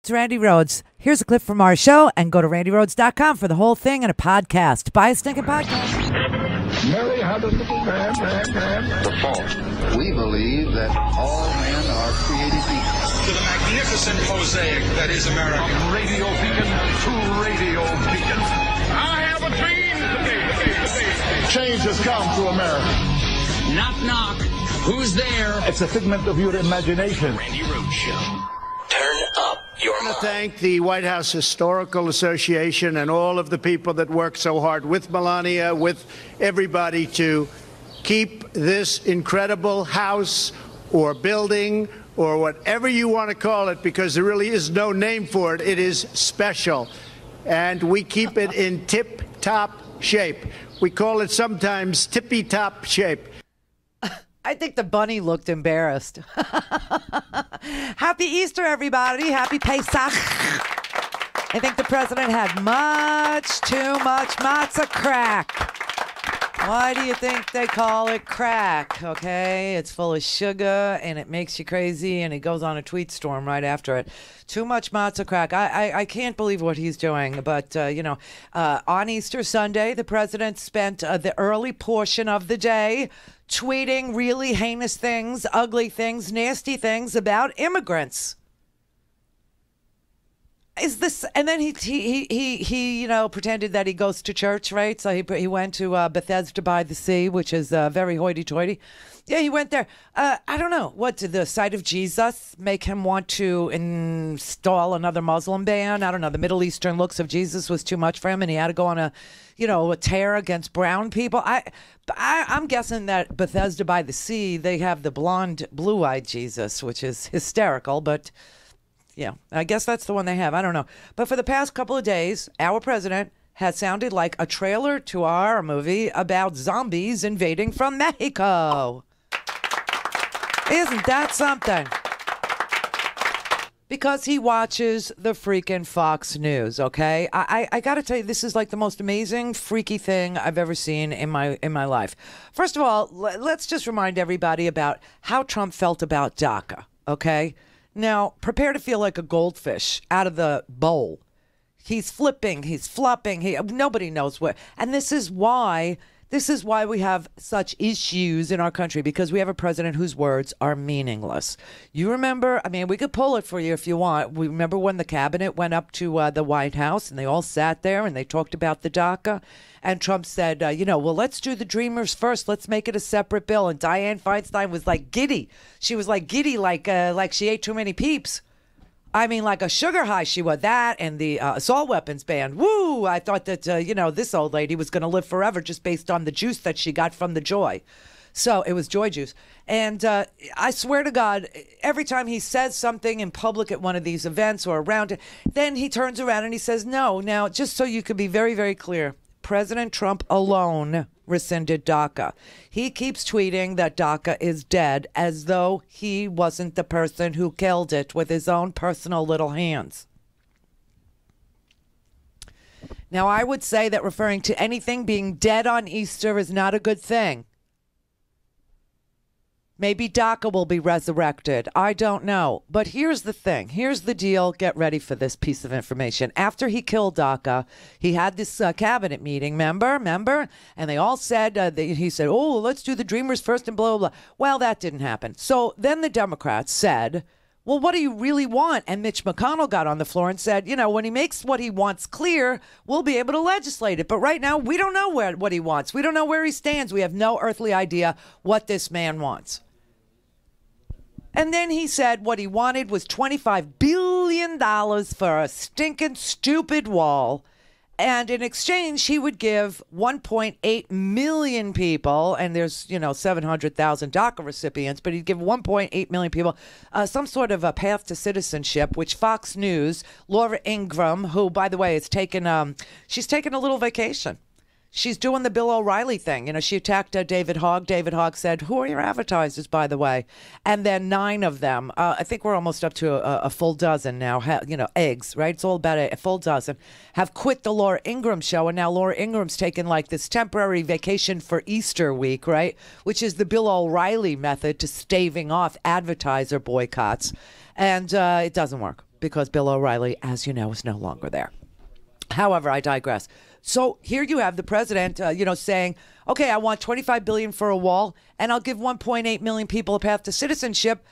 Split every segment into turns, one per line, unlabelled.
It's Randi Rhodes. Here's a clip from our show, and go to randyrhodes.com for the whole thing and a podcast. Buy a stinking podcast.
Mary had a little man.
The fault. We believe that all men are created equal.
To the magnificent mosaic that is America.
From radio beacon to radio beacon. I have a dream today. Change has come to America.
Knock, knock. Who's there?
It's a figment of your imagination.
Randi Rhodes Show. Turn up your
I
mind.
want to thank the White House Historical Association and all of the people that work so hard with Melania, with everybody to keep this incredible house or building or whatever you want to call it, because there really is no name for it. It is special. And we keep it in tip-top shape. We call it sometimes tippy-top shape.
I think the bunny looked embarrassed. Happy Easter, everybody. Happy Pesach. I think the president had too much matzah crack. Why do you think they call it crack? Okay, it's full of sugar and it makes you crazy, and it goes on a tweet storm right after it. Too much matzah crack. I can't believe what he's doing. But, on Easter Sunday, the president spent the early portion of the day tweeting really heinous things, ugly things, nasty things about immigrants. Is this? And then he pretended that he goes to church, right? So he went to Bethesda by the Sea, which is very hoity-toity. Yeah, he went there. I don't know. What did the sight of Jesus make him want to install another Muslim ban? I don't know. The Middle Eastern looks of Jesus was too much for him, and he had to go on a tear against brown people. I'm guessing that Bethesda by the Sea, they have the blonde, blue-eyed Jesus, which is hysterical, but. Yeah, I guess that's the one they have. I don't know. But for the past couple of days, our president has sounded like a trailer to our movie about zombies invading from Mexico. Isn't that something? Because he watches the freaking Fox News, okay? I got to tell you, this is like the most amazing, freaky thing I've ever seen in my life. First of all, let's just remind everybody about how Trump felt about DACA, okay? Now, prepare to feel like a goldfish out of the bowl. He's flipping, he's flopping, nobody knows what. And this is why we have such issues in our country, because we have a president whose words are meaningless. You remember, we could pull it for you if you want. We remember when the cabinet went up to the White House and they all sat there and they talked about the DACA. And Trump said, well, let's do the Dreamers first. Let's make it a separate bill. And Dianne Feinstein was like giddy. She was like giddy, like she ate too many Peeps. Like a sugar high she was. That and the assault weapons ban. Woo! I thought that, this old lady was going to live forever just based on the juice that she got from the joy. So it was joy juice. And I swear to God, every time he says something in public at one of these events or around it, then he turns around and he says, no. Now, just so you could be very, very clear, President Trump alone rescinded DACA. He keeps tweeting that DACA is dead as though he wasn't the person who killed it with his own personal little hands. Now, I would say that referring to anything being dead on Easter is not a good thing. Maybe DACA will be resurrected. I don't know. But here's the thing. Here's the deal. Get ready for this piece of information. After he killed DACA, he had this cabinet meeting, remember? And they all said, he said, oh, let's do the Dreamers first and blah, blah, blah. Well, that didn't happen. So then the Democrats said, well, what do you really want? And Mitch McConnell got on the floor and said, when he makes what he wants clear, we'll be able to legislate it. But right now, we don't know what he wants. We don't know where he stands. We have no earthly idea what this man wants. And then he said what he wanted was $25 billion for a stinking stupid wall. And in exchange, he would give 1.8 million people, and there's, 700,000 DACA recipients, but he'd give 1.8 million people some sort of a path to citizenship, which Fox News, Laura Ingraham, who, by the way, is she's taken a little vacation. She's doing the Bill O'Reilly thing. She attacked David Hogg. David Hogg said, who are your advertisers, by the way? And then 9 of them, I think we're almost up to a full dozen now, eggs, right? It's all about a full dozen, have quit the Laura Ingraham show. And now Laura Ingram's taken like this temporary vacation for Easter week, right? Which is the Bill O'Reilly method to staving off advertiser boycotts. And it doesn't work. because Bill O'Reilly, as you know, is no longer there. However, I digress. So here you have the president, saying, okay, I want $25 billion for a wall, and I'll give 1.8 million people a path to citizenship.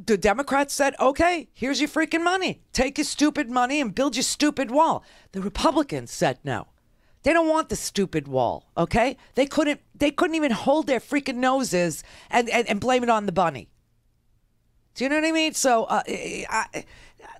The Democrats said, okay, here's your freaking money. Take your stupid money and build your stupid wall. The Republicans said no. They don't want the stupid wall, okay? They couldn't even hold their freaking noses and blame it on the bunny. Do you know what I mean? So,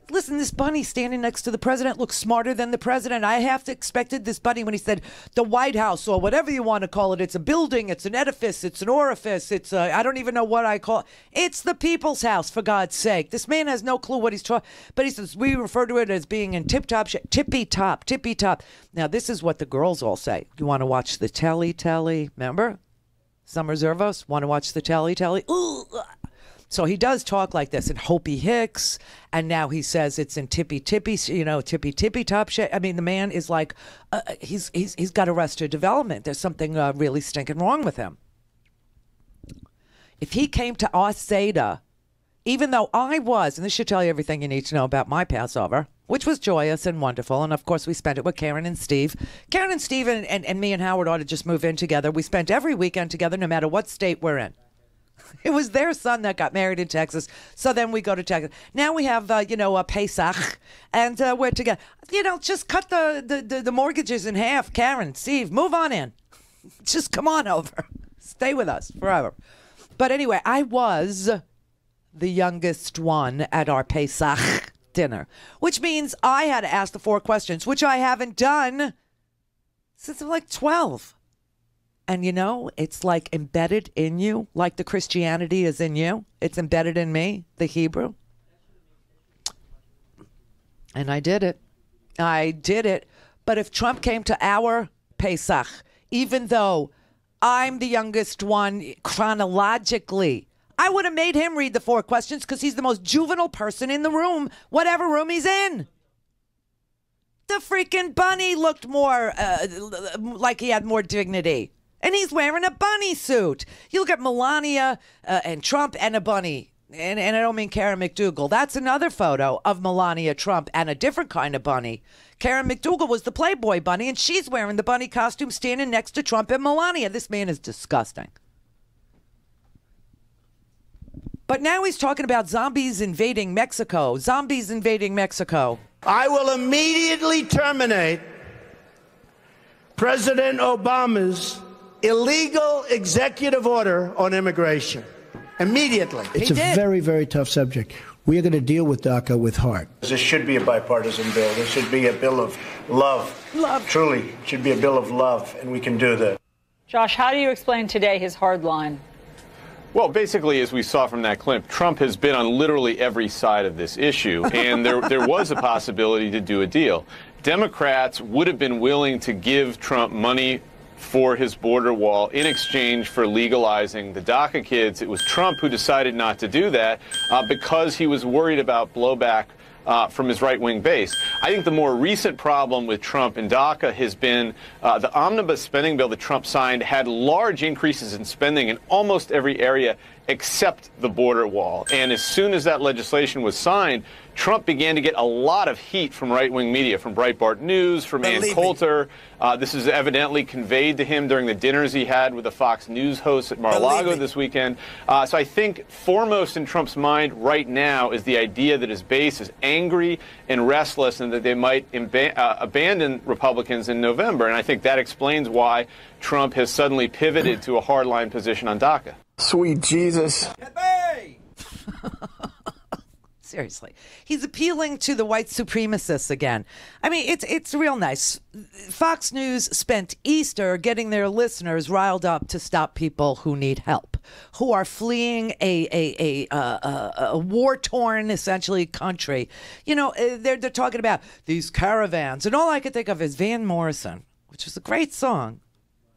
listen, this bunny standing next to the president looks smarter than the president. I have to expected this bunny when he said the White House or whatever you want to call it. It's a building. It's an edifice. It's an orifice. It's I don't even know what I call it. It's the people's house, for God's sake. This man has no clue what he's talking. But he says we refer to it as being in tip-top shape. Tippy-top. Now, this is what the girls all say. You want to watch the telly? Remember? Summer Zervos? Want to watch the telly? Ooh. So he does talk like this in Hopi Hicks, and now he says it's in tippy top shape. I mean, the man is like, he's got arrested development. There's something really stinking wrong with him. If he came to our Seder, even though I was, and this should tell you everything you need to know about my Passover, which was joyous and wonderful, and of course we spent it with Karen and Steve. Karen and Steve and me and Howard ought to just move in together. We spent every weekend together, no matter what state we're in. It was their son that got married in Texas. So then we go to Texas. Now we have, a Pesach, and we're together. Just cut the mortgages in half. Karen, Steve, move on in. Just come on over. Stay with us forever. But anyway, I was the youngest one at our Pesach dinner, which means I had to ask the 4 questions, which I haven't done since I'm like 12. And it's like embedded in you, like the Christianity is in you. It's embedded in me, the Hebrew. And I did it. But if Trump came to our Pesach, even though I'm the youngest one chronologically, I would have made him read the 4 questions because he's the most juvenile person in the room, whatever room he's in. The freaking bunny looked more like he had more dignity. And he's wearing a bunny suit. You look at Melania and Trump and a bunny. And I don't mean Karen McDougal. That's another photo of Melania Trump and a different kind of bunny. Karen McDougal was the Playboy bunny, and she's wearing the bunny costume standing next to Trump and Melania. This man is disgusting. But now he's talking about zombies invading Mexico. Zombies invading Mexico.
I will immediately terminate President Obama's illegal executive order on immigration. Immediately.
It's a very, very tough subject. We are going to deal with DACA with heart.
This should be a bipartisan bill. This should be a bill of love. Love. Truly, it should be a bill of love, and we can do that.
Josh, how do you explain today his hard line?
Well, basically, as we saw from that clip, Trump has been on literally every side of this issue, and there was a possibility to do a deal. Democrats would have been willing to give Trump money for his border wall in exchange for legalizing the DACA kids. It was Trump who decided not to do that because he was worried about blowback from his right-wing base. I think the more recent problem with Trump and DACA has been the omnibus spending bill that Trump signed had large increases in spending in almost every area except the border wall. And as soon as that legislation was signed, Trump began to get a lot of heat from right-wing media, from Breitbart News, from Ann Coulter. This is evidently conveyed to him during the dinners he had with the Fox News hosts at Mar-a-Lago this weekend. So I think foremost in Trump's mind right now is the idea that his base is angry and restless and that they might abandon Republicans in November. And I think that explains why Trump has suddenly pivoted to a hardline position on DACA.
Sweet Jesus.
Seriously. He's appealing to the white supremacists again. I mean, it's real nice. Fox News spent Easter getting their listeners riled up to stop people who need help, who are fleeing a war-torn, essentially, country. They're talking about these caravans, and all I could think of is Van Morrison, which is a great song.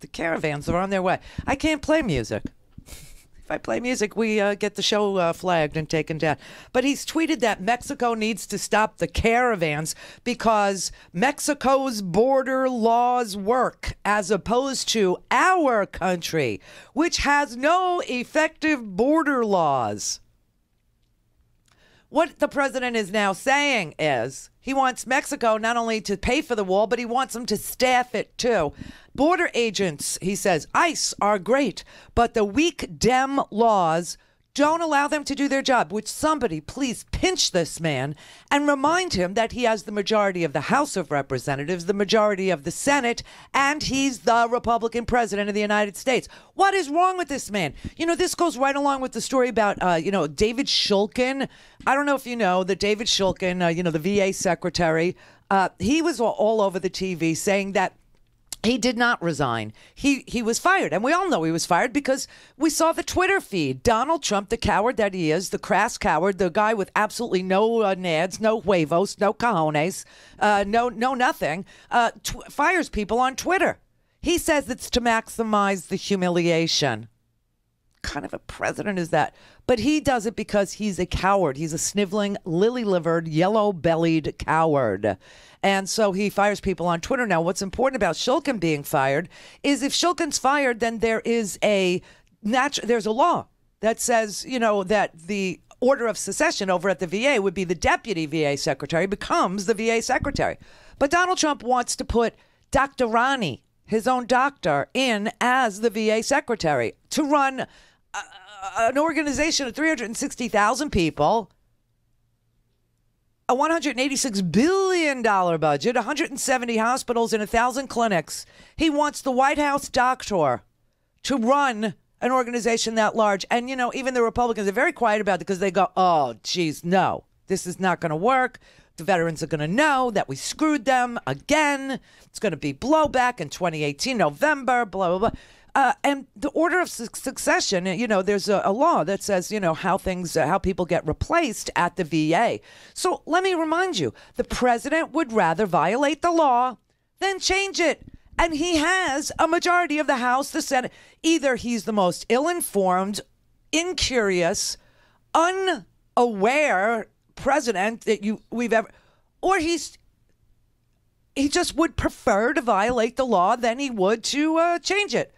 The caravans are on their way. I can't play music. If I play music, we get the show flagged and taken down. But he's tweeted that Mexico needs to stop the caravans because Mexico's border laws work as opposed to our country, which has no effective border laws. What the president is now saying is he wants Mexico not only to pay for the wall, but he wants them to staff it too. Border agents, he says, ICE are great, but the weak Dem laws don't allow them to do their job. Would somebody please pinch this man and remind him that he has the majority of the House of Representatives, the majority of the Senate, and he's the Republican president of the United States. What is wrong with this man? You know, this goes right along with the story about, David Shulkin. I don't know if you know that David Shulkin, the VA secretary, he was all over the TV saying that he did not resign. He was fired. And we all know he was fired because we saw the Twitter feed. Donald Trump, the coward that he is, the crass coward, the guy with absolutely no nads, no huevos, no cojones, no nothing, fires people on Twitter. He says it's to maximize the humiliation. Kind of a president is that? But he does it because he's a coward. He's a sniveling, lily-livered, yellow-bellied coward. And so he fires people on Twitter. Now, what's important about Shulkin being fired is if Shulkin's fired, then there's a law that says, that the order of succession over at the VA would be the deputy VA secretary becomes the VA secretary. But Donald Trump wants to put Dr. Rani, his own doctor, in as the VA secretary to run an organization of 360,000 people, a $186 billion budget, 170 hospitals and 1,000 clinics. He wants the White House doctor to run an organization that large. And, even the Republicans are very quiet about it because they go, oh, geez, no, this is not going to work. The veterans are going to know that we screwed them again. It's going to be blowback in 2018, November, blah, blah, blah. And the order of succession, there's a law that says, how people get replaced at the VA. So let me remind you, the president would rather violate the law than change it. And he has a majority of the House, the Senate. Either he's the most ill-informed, incurious, unaware president that we've ever, or he just would prefer to violate the law than he would to change it,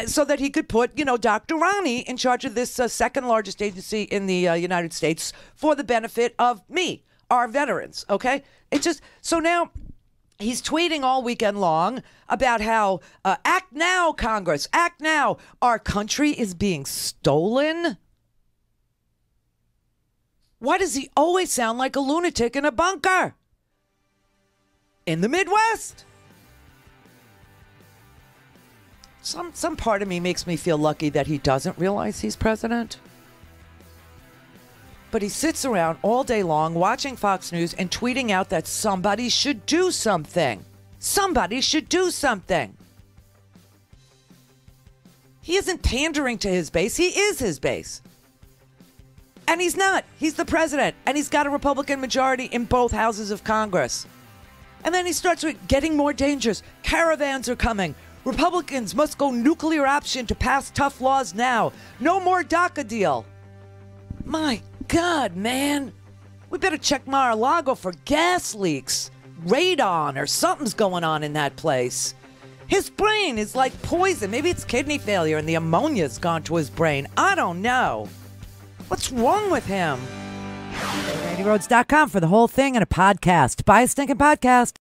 so that he could put, Dr. Rani in charge of this second largest agency in the United States for the benefit of our veterans. Okay, so now he's tweeting all weekend long about how act now, Congress, act now. Our country is being stolen. Why does he always sound like a lunatic in a bunker in the Midwest? Some part of me makes me feel lucky that he doesn't realize he's president. But he sits around all day long watching Fox News and tweeting out that somebody should do something. Somebody should do something. He isn't pandering to his base. He is his base. And he's not. He's the president. And he's got a Republican majority in both houses of Congress. And then he starts with getting more dangerous. Caravans are coming. Republicans must go nuclear option to pass tough laws now. No more DACA deal. My God, man. We better check Mar-a-Lago for gas leaks, radon, or something's going on in that place. His brain is like poison. Maybe it's kidney failure and the ammonia's gone to his brain. I don't know. What's wrong with him? RandiRhodes.com for the whole thing and a podcast. Buy a stinking podcast.